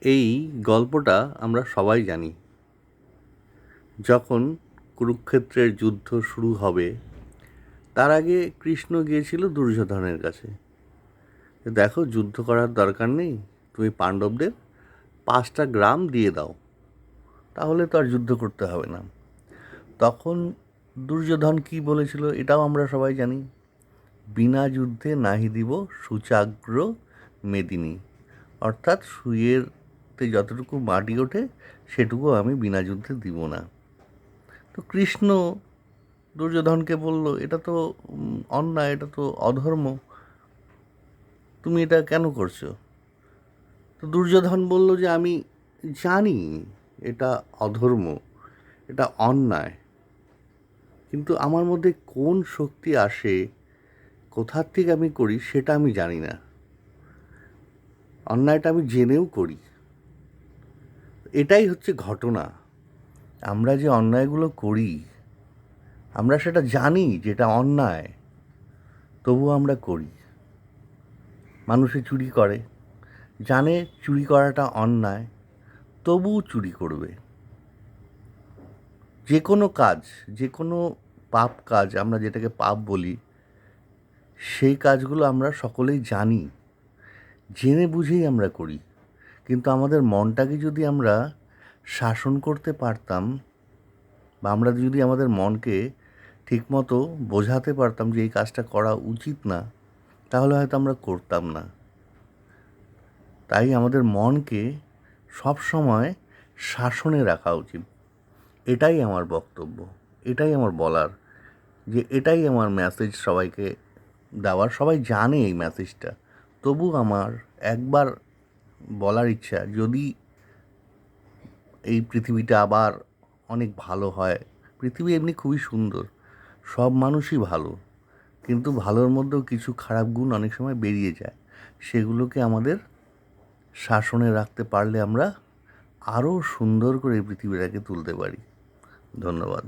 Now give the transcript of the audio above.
এই গল্পটা আমরা সবাই জানি। যখন কুরুক্ষেত্রের যুদ্ধ শুরু হবে তার আগে কৃষ্ণ গিয়েছিল দুর্যোধনের কাছে, দেখো যুদ্ধ করার দরকার নেই, তুমি পাণ্ডবদের 5টা গ্রাম দিয়ে দাও, তাহলে তো আর যুদ্ধ করতে হবে না। তখন দুর্যোধন কি বলেছিল এটাও আমরা সবাই জানি, বিনা যুদ্ধে নাহি দিব সুচাগ্র মেদিনী, অর্থাৎ সুয়েরতে যতটুকু মাটি ওঠে সেটুকু আমি বিনা যুদ্ধে দিব না। তো কৃষ্ণ দুর্যোধনকে বলল, এটা তো অন্যায়, এটা তো অধর্ম, তুমি এটা কেন করছো? তো দুর্যোধন বলল যে আমি জানি এটা অধর্ম, এটা অন্যায়, কিন্তু আমার মধ্যে কোন শক্তি আসে, কোথার থেকে আমি করি সেটা আমি জানি না, অন্যায়টা আমি জেনেও করি। এটাই হচ্ছে ঘটনা। আমরা যে অন্যায়গুলো করি, আমরা সেটা জানি যেটা অন্যায়, তবু আমরা করি। মানুষে চুরি করে, জানে চুরি করাটা অন্যায়, তবুও চুরি করবে। যে কোনো কাজ, যে কোনো পাপ কাজ, আমরা যেটাকে পাপ বলি, সেই কাজগুলো আমরা সকলেই জানি, জেনে বুঝেই আমরা করি। কিন্তু আমাদের মনটাকে যদি আমরা শাসন করতে পারতাম, বা আমরা যদি আমাদের মনকে ঠিকমতো বোঝাতে পারতাম যে এই কাজটা করা উচিত না, তাহলে হয়তো আমরা করতাম না। তাই আমাদের মনকে সবসময় শাসনে রাখা উচিত। এটাই আমার বক্তব্য, এটাই আমার বলার, যে এটাই আমার মেসেজ সবাইকে দেওয়ার। সবাই জানে এই মেসেজটা, তবু আমার একবার বলার ইচ্ছা, যদি এই পৃথিবীটা আবার অনেক ভালো হয়। পৃথিবী এমনি খুবই সুন্দর, সব মানুষই ভালো, কিন্তু ভালোর মধ্যেও কিছু খারাপ গুণ অনেক সময় বেরিয়ে যায়। সেগুলোকে আমাদের শাসনে রাখতে পারলে আমরা আরও সুন্দর করে এই পৃথিবীটাকে তুলতে পারি। ধন্যবাদ।